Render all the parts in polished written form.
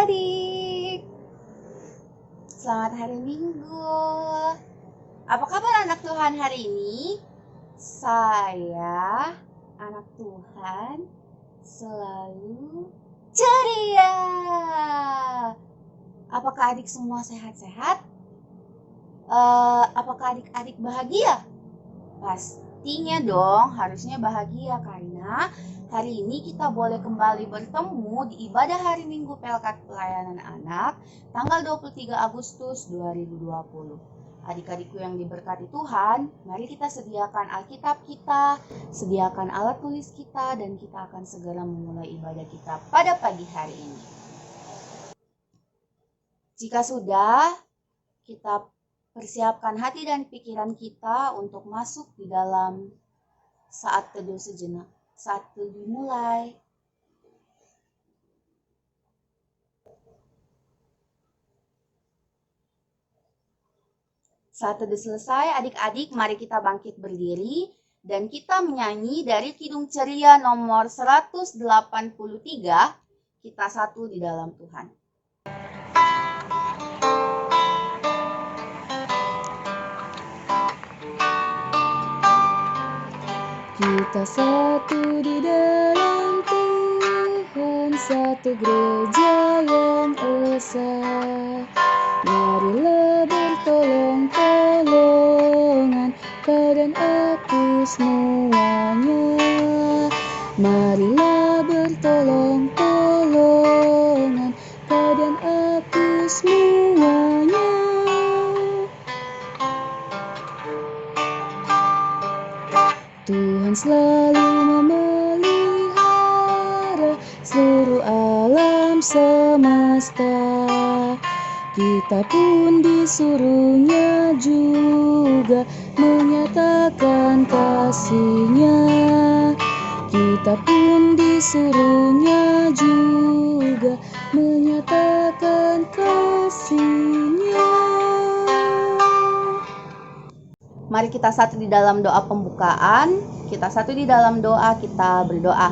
adik-adik, selamat hari Minggu. Apa kabar anak Tuhan hari ini? Saya, anak Tuhan, selalu ceria. Apakah adik semua sehat-sehat? Apakah adik-adik bahagia? Pastinya dong, harusnya bahagia karena hari ini kita boleh kembali bertemu di ibadah hari Minggu Pelkat Pelayanan Anak tanggal 23 Agustus 2020. Adik-adikku yang diberkati Tuhan, mari kita sediakan Alkitab kita, sediakan alat tulis kita, dan kita akan segera memulai ibadah kita pada pagi hari ini. Jika sudah, kita persiapkan hati dan pikiran kita untuk masuk di dalam saat teduh sejenak. Saat teduh dimulai. Saat teduh selesai, adik-adik mari kita bangkit berdiri dan kita menyanyi dari Kidung Ceria nomor 183, kita satu di dalam Tuhan. Kita satu di dalam Tuhan, satu gereja yang esa. Marilah bertolong-tolongan, kau dan aku semuanya. Marilah bertolong-tolongan, kau dan aku semuanya. Tuhan selalu memelihara seluruh alam semesta. Kita pun disuruhnya juga menyatakan kasih-Nya. Kita pun disuruhnya juga menyatakan kasih-Nya. Mari kita satu di dalam doa pembukaan, kita satu di dalam doa, kita berdoa.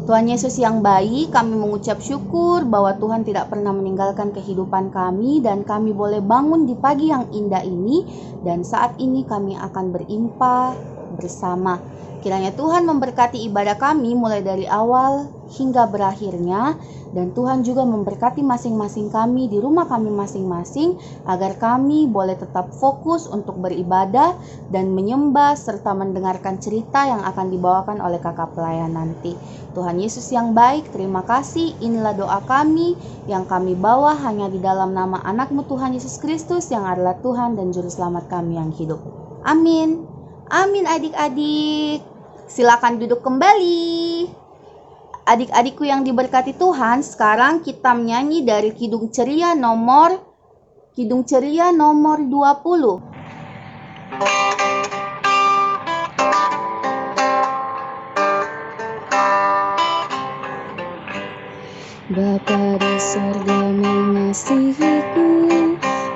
Tuhan Yesus yang baik, kami mengucap syukur bahwa Tuhan tidak pernah meninggalkan kehidupan kami dan kami boleh bangun di pagi yang indah ini dan saat ini kami akan berimpah bersama. Kiranya Tuhan memberkati ibadah kami mulai dari awal hingga berakhirnya dan Tuhan juga memberkati masing-masing kami di rumah kami masing-masing agar kami boleh tetap fokus untuk beribadah dan menyembah serta mendengarkan cerita yang akan dibawakan oleh kakak pelayan nanti. Tuhan Yesus yang baik, terima kasih. Inilah doa kami yang kami bawa hanya di dalam nama anak-Mu Tuhan Yesus Kristus yang adalah Tuhan dan Juru Selamat kami yang hidup. Amin. Amin adik-adik. Silakan duduk kembali. Adik-adikku yang diberkati Tuhan, sekarang kita menyanyi dari Kidung Ceria nomor 20. Bapa di sorga mengasihiku,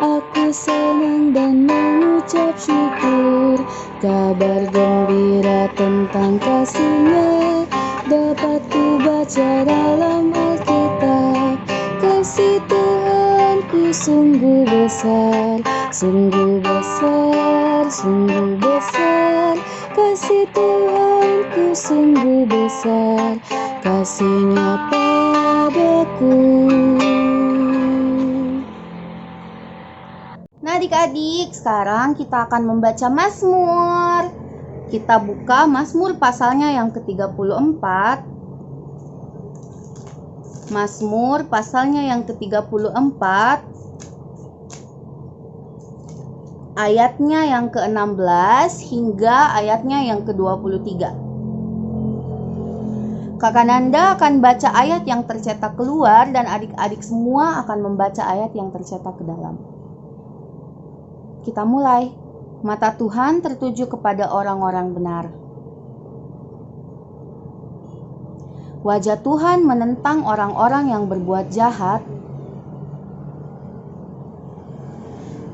aku senang dan mengucap syukur. Kabar gembira tentang kasih-Nya dapat ku baca dalam Alkitab. Kasih Tuhanku sungguh besar, sungguh besar, sungguh besar. Kasih Tuhanku sungguh besar, kasih-Nya padaku. Nah adik-adik, sekarang kita akan membaca Mazmur. Kita buka Mazmur pasalnya yang ke-34. Mazmur pasalnya yang ke-34. Ayatnya yang ke-16 hingga ayatnya yang ke-23. Kakak Nanda akan baca ayat yang tercetak keluar dan adik-adik semua akan membaca ayat yang tercetak ke dalam. Kita mulai. Mata Tuhan tertuju kepada orang-orang benar. Wajah Tuhan menentang orang-orang yang berbuat jahat.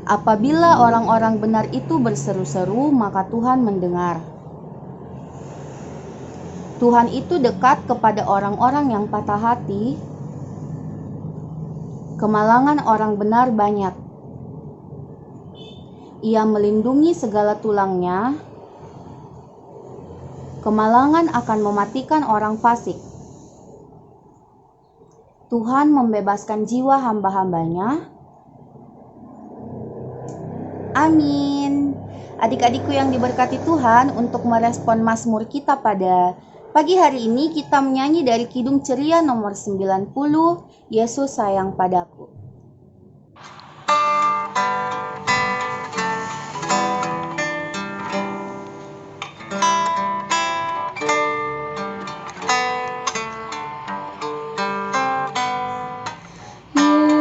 Apabila orang-orang benar itu berseru-seru, maka Tuhan mendengar. Tuhan itu dekat kepada orang-orang yang patah hati. Kemalangan orang benar banyak. Ia melindungi segala tulangnya. Kemalangan akan mematikan orang fasik. Tuhan membebaskan jiwa hamba-hambanya. Amin. Adik-adikku yang diberkati Tuhan, untuk merespon mazmur kita pada pagi hari ini, kita menyanyi dari Kidung Ceria nomor 90, Yesus sayang padaku.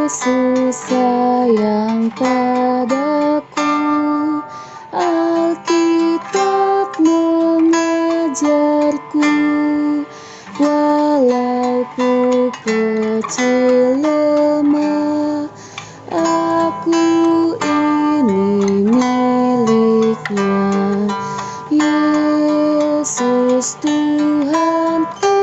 Yesus sayang padaku, Alkitab mengajarku, walau ku kecil lemah, aku ini miliknya. Yesus Tuhanku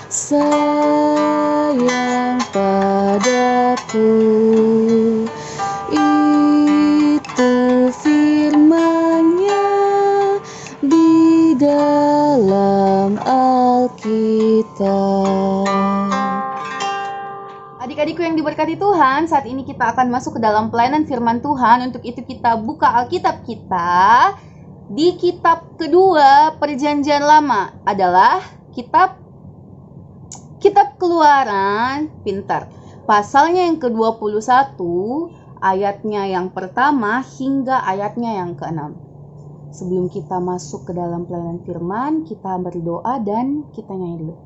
sayang padaku, itu firman-Nya di dalam Alkitab. Adik-adikku yang diberkati Tuhan, saat ini kita akan masuk ke dalam pelayanan firman Tuhan. Untuk itu kita buka Alkitab kita di kitab kedua Perjanjian Lama, adalah kitab Keluaran. Pintar. Pasalnya yang ke-21, ayatnya yang pertama hingga ayatnya yang ke-6. Sebelum kita masuk ke dalam pelayanan firman, kita berdoa dan kita nyanyi dulu.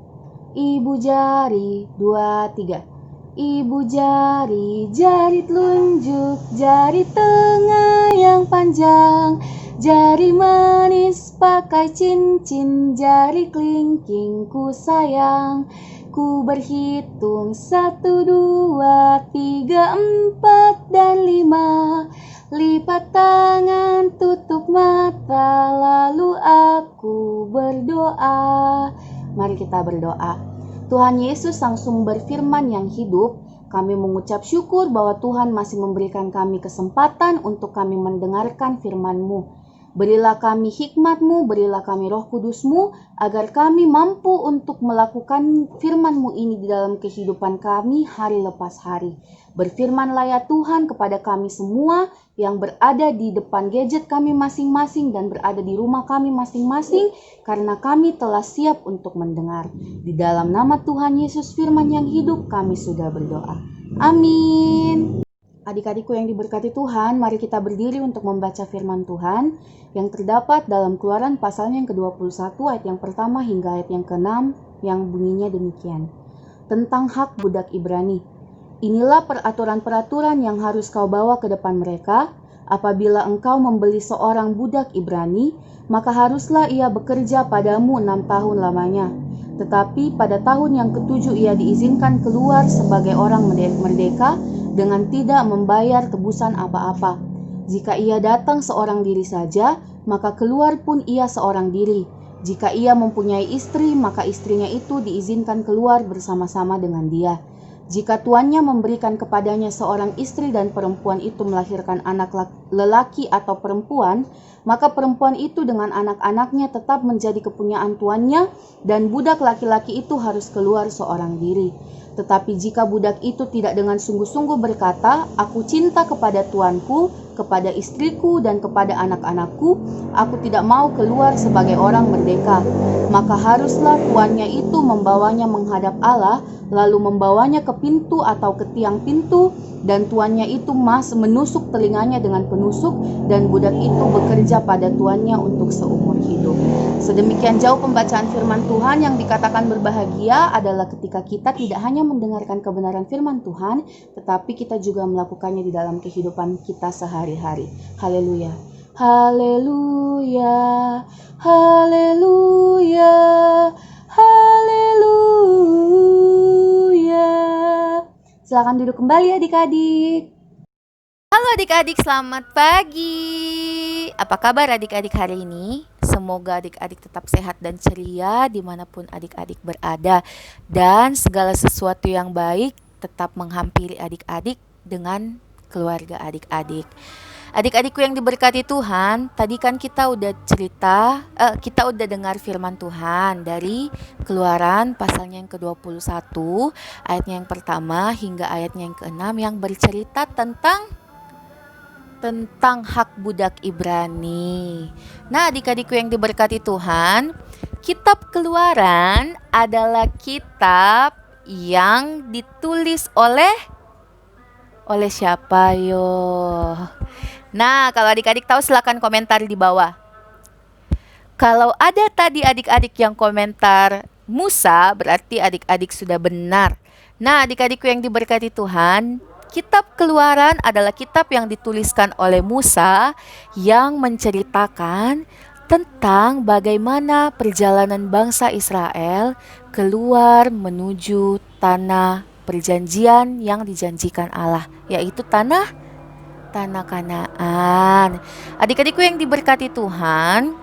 Ibu jari, 2, 3. Ibu jari, jari telunjuk, jari tengah yang panjang, jari manis pakai cincin, jari kelingking ku sayang. Ku berhitung 1, 2, 3, 4, dan 5. Lipat tangan, tutup mata, lalu aku berdoa. Mari kita berdoa. Tuhan Yesus, Sang Sumber Firman yang hidup, kami mengucap syukur bahwa Tuhan masih memberikan kami kesempatan untuk kami mendengarkan firman-Mu. Berilah kami hikmat-Mu, berilah kami Roh Kudus-Mu, agar kami mampu untuk melakukan firman-Mu ini di dalam kehidupan kami hari lepas hari. Berfirmanlah ya Tuhan kepada kami semua yang berada di depan gadget kami masing-masing dan berada di rumah kami masing-masing, karena kami telah siap untuk mendengar. Di dalam nama Tuhan Yesus Firman yang hidup, kami sudah berdoa. Amin. Adik-adikku yang diberkati Tuhan, mari kita berdiri untuk membaca firman Tuhan yang terdapat dalam Keluaran pasalnya yang ke-21 ayat yang pertama hingga ayat yang ke-6, yang bunyinya demikian. Tentang hak budak Ibrani. Inilah peraturan-peraturan yang harus kau bawa ke depan mereka. Apabila engkau membeli seorang budak Ibrani, maka haruslah ia bekerja padamu 6 tahun lamanya. Tetapi pada tahun yang ke-7 ia diizinkan keluar sebagai orang merdeka dengan tidak membayar tebusan apa-apa. Jika ia datang seorang diri saja, maka keluar pun ia seorang diri. Jika ia mempunyai istri, maka istrinya itu diizinkan keluar bersama-sama dengan dia. Jika tuannya memberikan kepadanya seorang istri dan perempuan itu melahirkan anak lelaki atau perempuan, maka perempuan itu dengan anak-anaknya tetap menjadi kepunyaan tuannya, dan budak laki-laki itu harus keluar seorang diri. Tetapi jika budak itu tidak dengan sungguh-sungguh berkata, aku cinta kepada tuanku, kepada istriku, dan kepada anak-anakku, aku tidak mau keluar sebagai orang merdeka, maka haruslah tuannya itu membawanya menghadap Allah, lalu membawanya ke pintu atau ke tiang pintu, dan tuannya itu menusuk telinganya dengan penusuk, dan budak itu bekerja pada tuannya untuk seumur hidup. Sedemikian jauh pembacaan firman Tuhan. Yang dikatakan berbahagia adalah ketika kita tidak hanya mendengarkan kebenaran firman Tuhan, tetapi kita juga melakukannya di dalam kehidupan kita sehari-hari. Haleluya. Haleluya. Haleluya. Haleluya. Silakan duduk kembali adik-adik. Halo adik-adik, selamat pagi. Apa kabar adik-adik hari ini? Semoga adik-adik tetap sehat dan ceria dimanapun adik-adik berada, dan segala sesuatu yang baik tetap menghampiri adik-adik dengan keluarga adik-adik. Adik-adikku yang diberkati Tuhan, tadi kan kita udah kita udah dengar firman Tuhan dari Keluaran pasalnya yang ke-21, ayatnya yang pertama hingga ayatnya yang ke-6 yang bercerita tentang hak budak Ibrani. Nah, adik-adikku yang diberkati Tuhan, kitab Keluaran adalah kitab yang ditulis oleh siapa yo? Nah, kalau adik-adik tahu silakan komentar di bawah. Kalau ada tadi adik-adik yang komentar Musa, berarti adik-adik sudah benar. Nah, adik-adikku yang diberkati Tuhan, kitab Keluaran adalah kitab yang dituliskan oleh Musa yang menceritakan tentang bagaimana perjalanan bangsa Israel keluar menuju tanah perjanjian yang dijanjikan Allah, yaitu tanah Kanaan. Adik-adikku yang diberkati Tuhan,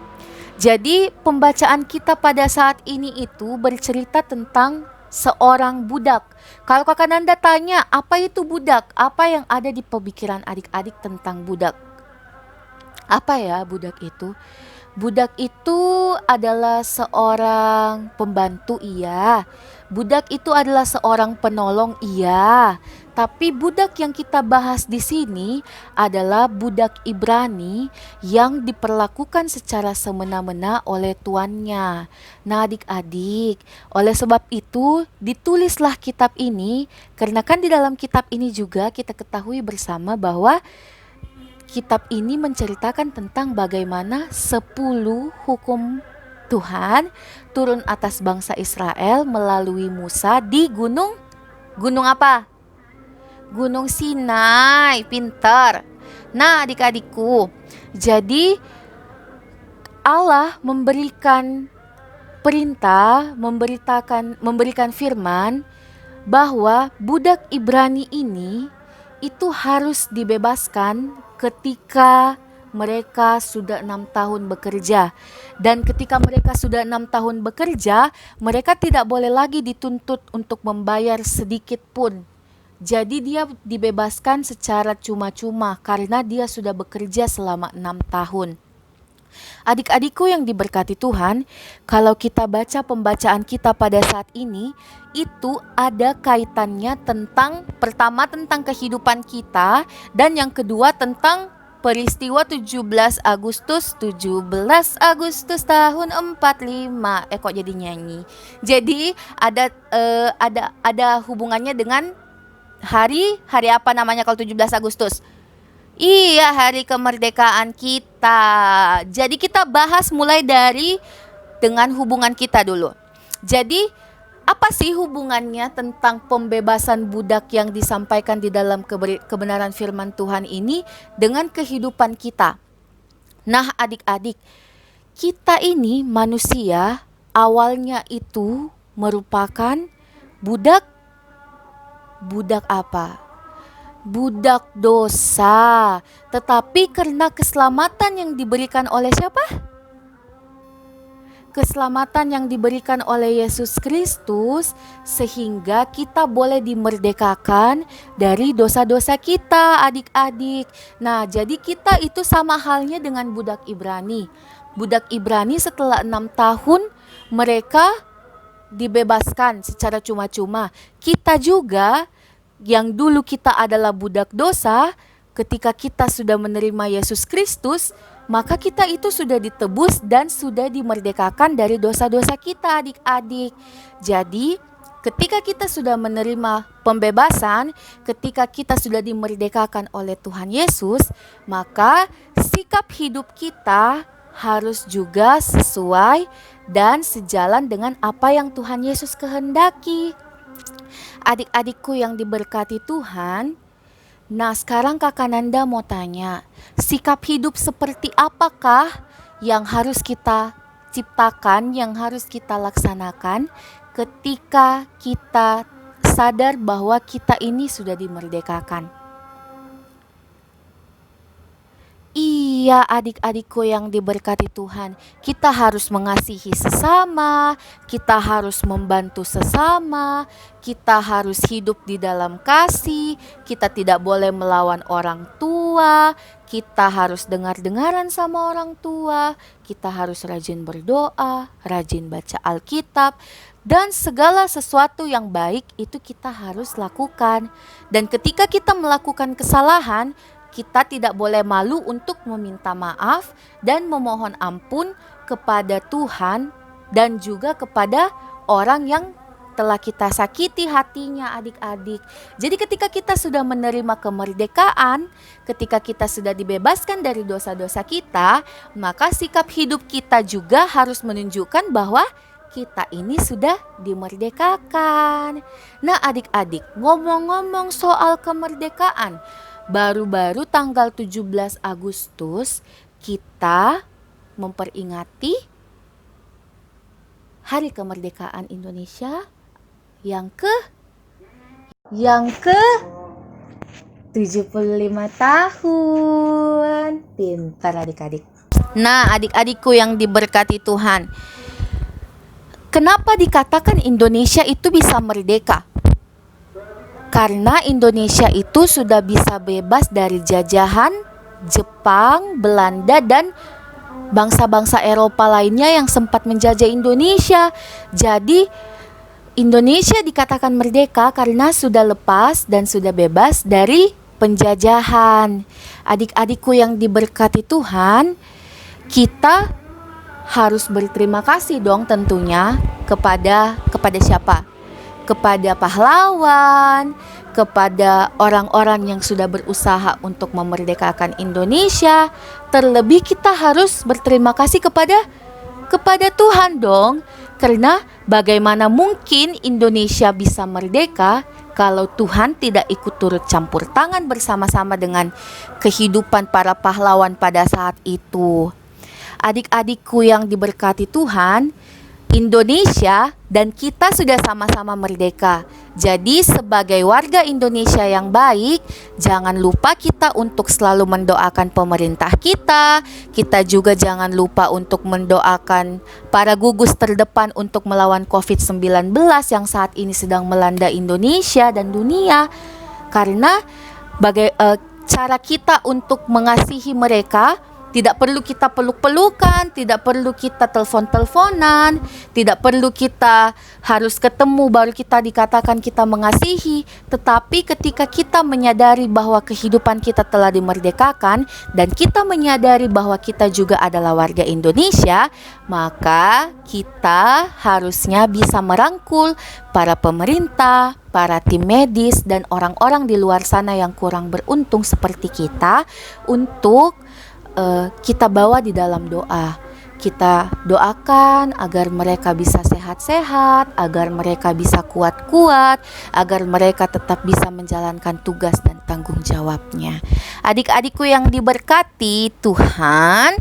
jadi pembacaan kita pada saat ini itu bercerita tentang seorang budak. Kalau Kakak Nanda tanya, apa itu budak? Apa yang ada di pemikiran adik-adik tentang budak? Apa ya budak itu? Budak itu adalah seorang pembantu, iya. Budak itu adalah seorang penolong, iya. Tapi budak yang kita bahas di sini adalah budak Ibrani yang diperlakukan secara semena-mena oleh tuannya. Nah, adik-adik, oleh sebab itu ditulislah kitab ini, karena kan di dalam kitab ini juga kita ketahui bersama bahwa kitab ini menceritakan tentang bagaimana 10 hukum Tuhan turun atas bangsa Israel melalui Musa di gunung apa? Gunung Sinai. Pintar. Nah, adik-adikku, jadi Allah memberikan perintah, memberikan firman bahwa budak Ibrani ini itu harus dibebaskan ketika mereka sudah 6 tahun bekerja. Dan ketika mereka sudah 6 tahun bekerja, mereka tidak boleh lagi dituntut untuk membayar sedikit pun. Jadi dia dibebaskan secara cuma-cuma karena dia sudah bekerja selama 6 tahun. Adik-adikku yang diberkati Tuhan, kalau kita baca pembacaan kita pada saat ini, itu ada kaitannya tentang, pertama tentang kehidupan kita, dan yang kedua tentang peristiwa 17 Agustus tahun 45. Kok jadi nyanyi? Jadi ada hubungannya dengan hari apa namanya kalau 17 Agustus? Iya, hari kemerdekaan kita. Jadi kita bahas mulai dari dengan hubungan kita dulu. Jadi apa sih hubungannya tentang pembebasan budak yang disampaikan di dalam kebenaran firman Tuhan ini dengan kehidupan kita? Nah, adik-adik, kita ini manusia awalnya itu merupakan budak apa? Budak dosa. Tetapi karena keselamatan yang diberikan oleh siapa? Keselamatan yang diberikan oleh Yesus Kristus, sehingga kita boleh dimerdekakan dari dosa-dosa kita, adik-adik. Nah, jadi kita itu sama halnya dengan budak Ibrani. Budak Ibrani setelah 6 tahun mereka dibebaskan secara cuma-cuma. Kita juga yang dulu kita adalah budak dosa, ketika kita sudah menerima Yesus Kristus, maka kita itu sudah ditebus dan sudah dimerdekakan dari dosa-dosa kita, adik-adik. Jadi ketika kita sudah menerima pembebasan, ketika kita sudah dimerdekakan oleh Tuhan Yesus, maka sikap hidup kita harus juga sesuai dan sejalan dengan apa yang Tuhan Yesus kehendaki. Adik-adikku yang diberkati Tuhan, nah sekarang Kakak Nanda mau tanya, sikap hidup seperti apakah yang harus kita ciptakan, yang harus kita laksanakan ketika kita sadar bahwa kita ini sudah dimerdekakan? Iya, adik-adikku yang diberkati Tuhan, kita harus mengasihi sesama, kita harus membantu sesama, kita harus hidup di dalam kasih, kita tidak boleh melawan orang tua, kita harus dengar-dengaran sama orang tua, kita harus rajin berdoa, rajin baca Alkitab, dan segala sesuatu yang baik itu kita harus lakukan. Dan ketika kita melakukan kesalahan, kita tidak boleh malu untuk meminta maaf dan memohon ampun kepada Tuhan dan juga kepada orang yang telah kita sakiti hatinya, adik-adik. Jadi ketika kita sudah menerima kemerdekaan, ketika kita sudah dibebaskan dari dosa-dosa kita, maka sikap hidup kita juga harus menunjukkan bahwa kita ini sudah dimerdekakan. Nah, adik-adik, ngomong-ngomong soal kemerdekaan, baru-baru tanggal 17 Agustus kita memperingati Hari Kemerdekaan Indonesia yang ke 75 tahun. Pintar adik-adik. Nah, adik-adikku yang diberkati Tuhan, kenapa dikatakan Indonesia itu bisa merdeka? Karena Indonesia itu sudah bisa bebas dari jajahan Jepang, Belanda, dan bangsa-bangsa Eropa lainnya yang sempat menjajah Indonesia. Jadi Indonesia dikatakan merdeka karena sudah lepas dan sudah bebas dari penjajahan. Adik-adikku yang diberkati Tuhan, kita harus berterima kasih dong tentunya kepada siapa? Kepada pahlawan, kepada orang-orang yang sudah berusaha untuk memerdekakan Indonesia. Terlebih kita harus berterima kasih kepada Tuhan dong. Karena bagaimana mungkin Indonesia bisa merdeka kalau Tuhan tidak ikut turut campur tangan bersama-sama dengan kehidupan para pahlawan pada saat itu. Adik-adikku yang diberkati Tuhan, Indonesia dan kita sudah sama-sama merdeka. Jadi sebagai warga Indonesia yang baik, jangan lupa kita untuk selalu mendoakan pemerintah kita. Kita juga jangan lupa untuk mendoakan para gugus terdepan untuk melawan COVID-19 yang saat ini sedang melanda Indonesia dan dunia. Karena cara kita untuk mengasihi mereka, tidak perlu kita peluk-pelukan, tidak perlu kita telepon-teleponan, tidak perlu kita harus ketemu baru kita dikatakan kita mengasihi. Tetapi ketika kita menyadari bahwa kehidupan kita telah dimerdekakan dan kita menyadari bahwa kita juga adalah warga Indonesia, maka kita harusnya bisa merangkul para pemerintah, para tim medis, dan orang-orang di luar sana yang kurang beruntung seperti kita untuk kita bawa di dalam doa. Kita doakan agar mereka bisa sehat-sehat, agar mereka bisa kuat-kuat, agar mereka tetap bisa menjalankan tugas dan tanggung jawabnya. Adik-adikku yang diberkati Tuhan,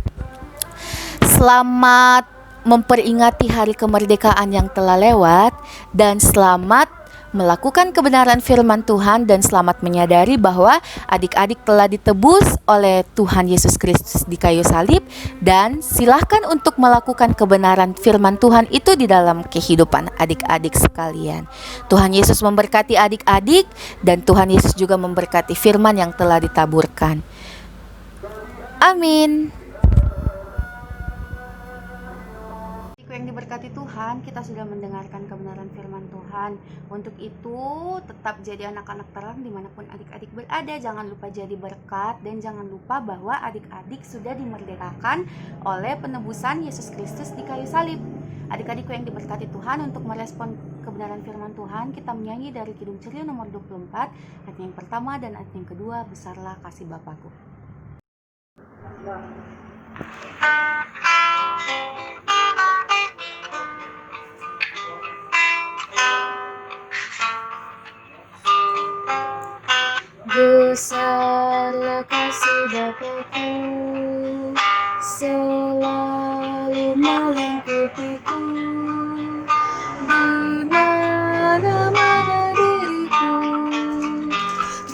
selamat memperingati hari kemerdekaan yang telah lewat, dan selamat melakukan kebenaran firman Tuhan, dan selamat menyadari bahwa adik-adik telah ditebus oleh Tuhan Yesus Kristus di kayu salib, dan silahkan untuk melakukan kebenaran firman Tuhan itu di dalam kehidupan adik-adik sekalian. Tuhan Yesus memberkati adik-adik, dan Tuhan Yesus juga memberkati firman yang telah ditaburkan. Amin. Yang diberkati Tuhan, kita sudah mendengarkan kebenaran firman Tuhan. Untuk itu tetap jadi anak-anak terang dimanapun adik-adik berada. Jangan lupa jadi berkat, dan jangan lupa bahwa adik-adik sudah dimerdekakan oleh penebusan Yesus Kristus di kayu salib. Adik-adikku yang diberkati Tuhan, untuk merespon kebenaran firman Tuhan, kita menyanyi dari Kidung Ceria nomor 24, ayat yang pertama dan ayat yang kedua, Besarlah Kasih Bapakku. Besarlah kasih Bapakku, selalu melingkupiku. Di mana-mana diriku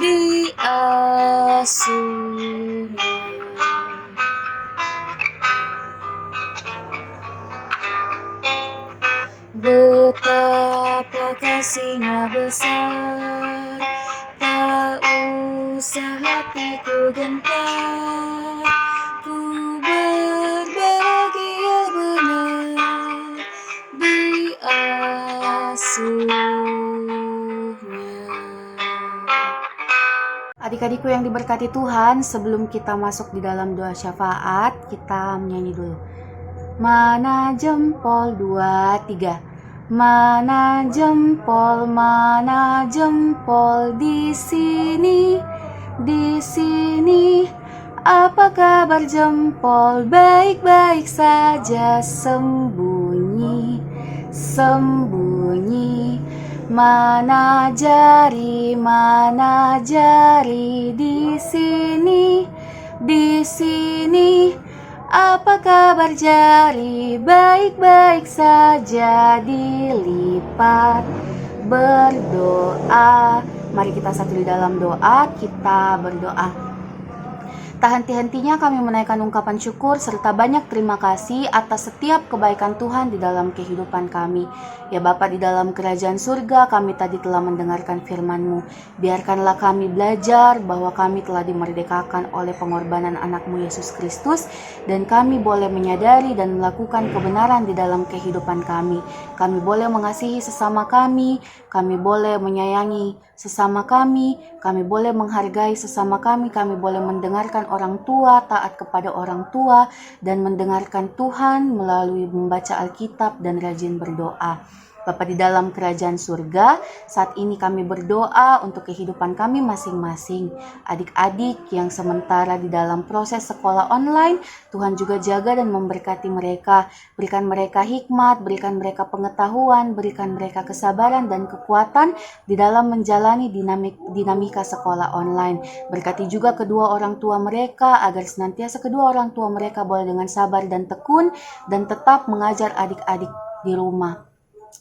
diasuhnya. kasihnya besar. Tak usah hatiku gentar, ku berbahagia benar di asuhnya. Adik-adikku yang diberkati Tuhan, sebelum kita masuk di dalam doa syafaat, kita menyanyi dulu. Mana jempol 2, 3. Mana jempol di sini, di sini. Apa kabar jempol? Baik-baik saja, sembunyi, sembunyi. Mana jari di sini, di sini. Apa kabar jari? Baik-baik saja, dilipat berdoa. Mari kita satu di dalam doa, kita berdoa. Tak henti-hentinya kami menaikkan ungkapan syukur serta banyak terima kasih atas setiap kebaikan Tuhan di dalam kehidupan kami. Ya Bapa di dalam kerajaan surga, kami tadi telah mendengarkan firman-Mu. Biarkanlah kami belajar bahwa kami telah dimerdekakan oleh pengorbanan anak-Mu Yesus Kristus, dan kami boleh menyadari dan melakukan kebenaran di dalam kehidupan kami. Kami boleh mengasihi sesama kami boleh menyayangi sesama kami boleh menghargai sesama kami boleh mendengarkan orang tua, taat kepada orang tua, dan mendengarkan Tuhan melalui membaca Alkitab dan rajin berdoa. Bapa di dalam kerajaan surga, saat ini kami berdoa untuk kehidupan kami masing-masing. Adik-adik yang sementara di dalam proses sekolah online, Tuhan juga jaga dan memberkati mereka. Berikan mereka hikmat, berikan mereka pengetahuan, berikan mereka kesabaran dan kekuatan di dalam menjalani dinamika sekolah online. Berkati juga kedua orang tua mereka, agar senantiasa kedua orang tua mereka boleh dengan sabar dan tekun dan tetap mengajar adik-adik di rumah.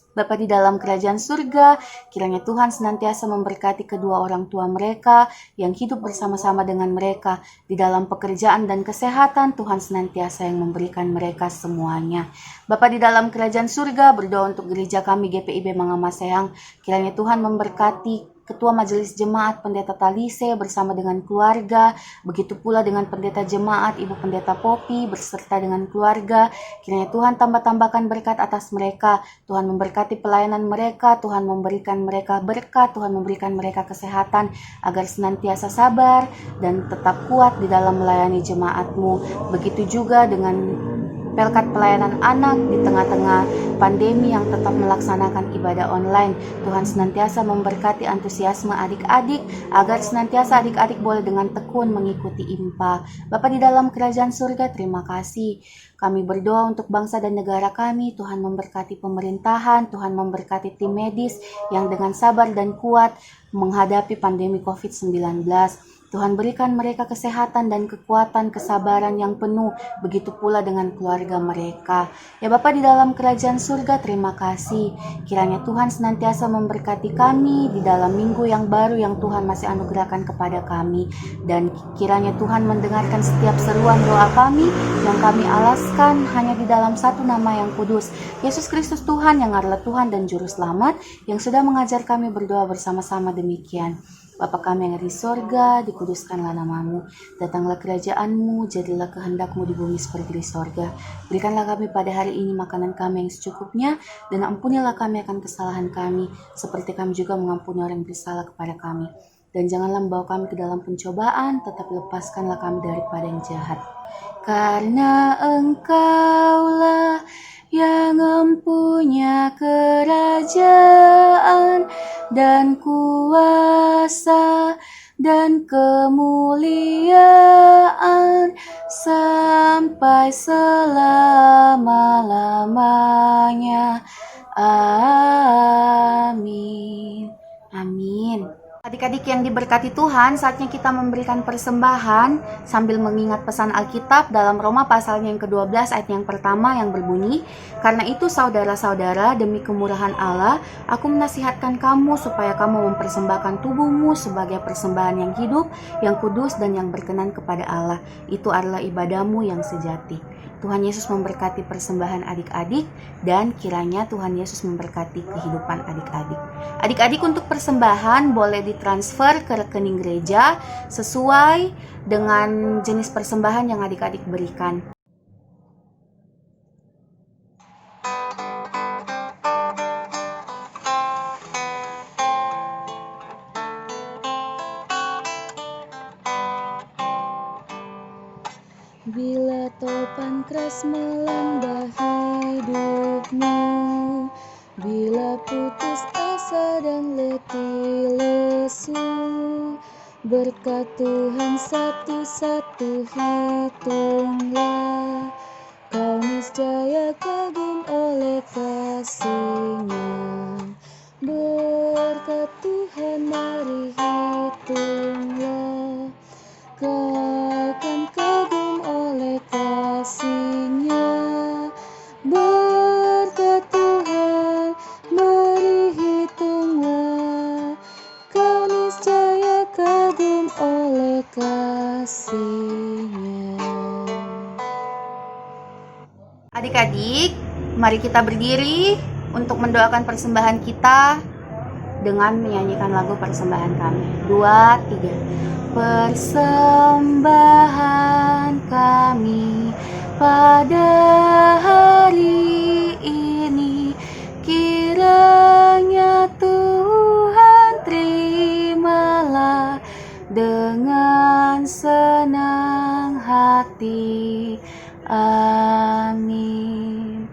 Bapa di dalam kerajaan surga, kiranya Tuhan senantiasa memberkati kedua orang tua mereka yang hidup bersama-sama dengan mereka di dalam pekerjaan dan kesehatan. Tuhan senantiasa yang memberikan mereka semuanya. Bapa di dalam kerajaan surga, berdoa untuk gereja kami GPIB Mangamaseang, kiranya Tuhan memberkati Ketua Majelis Jemaat Pendeta Talise bersama dengan keluarga, begitu pula dengan Pendeta Jemaat Ibu Pendeta Popi beserta dengan keluarga. Kiranya Tuhan tambah-tambahkan berkat atas mereka, Tuhan memberkati pelayanan mereka, Tuhan memberikan mereka berkat, Tuhan memberikan mereka kesehatan agar senantiasa sabar dan tetap kuat di dalam melayani jemaat-Mu. Begitu juga dengan Pelkat Pelayanan Anak di tengah-tengah pandemi yang tetap melaksanakan ibadah online. Tuhan senantiasa memberkati antusiasme adik-adik agar senantiasa adik-adik boleh dengan tekun mengikuti IMPA. Bapa di dalam kerajaan surga, terima kasih. Kami berdoa untuk bangsa dan negara kami. Tuhan memberkati pemerintahan, Tuhan memberkati tim medis yang dengan sabar dan kuat menghadapi pandemi COVID-19. Tuhan berikan mereka kesehatan dan kekuatan, kesabaran yang penuh, begitu pula dengan keluarga mereka. Ya Bapa di dalam kerajaan surga, terima kasih. Kiranya Tuhan senantiasa memberkati kami di dalam minggu yang baru yang Tuhan masih anugerahkan kepada kami. Dan kiranya Tuhan mendengarkan setiap seruan doa kami yang kami alaskan hanya di dalam satu nama yang kudus, Yesus Kristus Tuhan yang adalah Tuhan dan Juru Selamat, yang sudah mengajar kami berdoa bersama-sama demikian. Bapa kami yang ada di sorga, dikuduskanlah namamu, datanglah kerajaan-Mu, jadilah kehendak-Mu di bumi seperti di sorga. Berikanlah kami pada hari ini makanan kami yang secukupnya, dan ampunilah kami akan kesalahan kami, seperti kami juga mengampuni orang yang bersalah kepada kami. Dan janganlah membawa kami ke dalam pencobaan, tetapi lepaskanlah kami daripada yang jahat. Karena Engkaulah yang mempunyai kerajaan dan kuasa dan kemuliaan sampai selama-lamanya. Amin. Amin. Adik-adik yang diberkati Tuhan, saatnya kita memberikan persembahan sambil mengingat pesan Alkitab dalam Roma pasalnya yang ke-12 ayat yang pertama yang berbunyi, "Karena itu saudara-saudara, demi kemurahan Allah, aku menasihatkan kamu supaya kamu mempersembahkan tubuhmu sebagai persembahan yang hidup, yang kudus dan yang berkenan kepada Allah. Itu adalah ibadahmu yang sejati." Tuhan Yesus memberkati persembahan adik-adik dan kiranya Tuhan Yesus memberkati kehidupan adik-adik. Adik-adik untuk persembahan boleh ditransfer ke rekening gereja sesuai dengan jenis persembahan yang adik-adik berikan. Bila topan keras melanda hidupmu, bila putus asa dan letih lesu, berkat Tuhan satu-satu hitunglah, kau niscaya kagum oleh kasih-Nya. Berkat Tuhan mari hitunglah, kau akan kagum oleh kasih-Nya. Berkat Tuhan mari hitunglah, kau niscaya kagum oleh kasih-Nya. Adik-adik, mari kita berdiri untuk mendoakan persembahan kita dengan menyanyikan lagu persembahan kami. 2, 3. Persembahan kami pada hari ini, kiranya Tuhan terimalah dengan senang hati. Amin.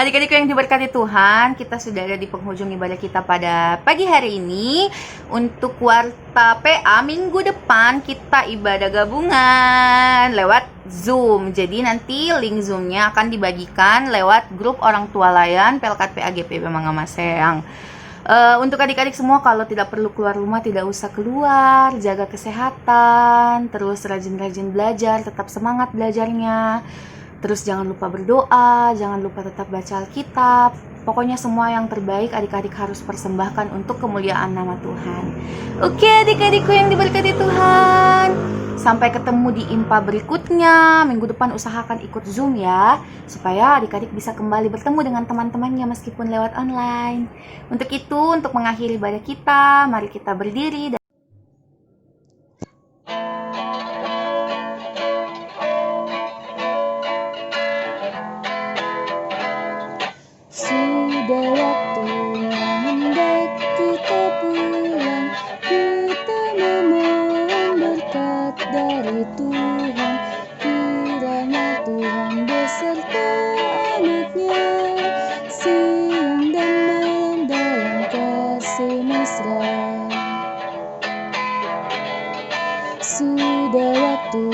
Adik-adik yang diberkati Tuhan, kita sudah ada di penghujung ibadah kita pada pagi hari ini. Untuk kuarta PA minggu depan kita ibadah gabungan lewat Zoom. Jadi nanti link Zoom-nya akan dibagikan lewat grup orang tua layan Pelkat PA GPB Mangamaseang. Untuk adik-adik semua, kalau tidak perlu keluar rumah, tidak usah keluar, jaga kesehatan, terus rajin-rajin belajar, tetap semangat belajarnya. Terus jangan lupa berdoa, jangan lupa tetap baca Alkitab. Pokoknya semua yang terbaik adik-adik harus persembahkan untuk kemuliaan nama Tuhan. Oke adik-adikku yang diberkati Tuhan, sampai ketemu di IMPA berikutnya. Minggu depan usahakan ikut Zoom ya, supaya adik-adik bisa kembali bertemu dengan teman-temannya meskipun lewat online. Untuk itu, untuk mengakhiri ibadah kita, mari kita berdiri dan Sudah waktunya hendak kita pulang, kita memohon berkat dari Tuhan. Kiranya Tuhan beserta anak-Nya, siang dan malam dalam kasih mesra. Sudah waktu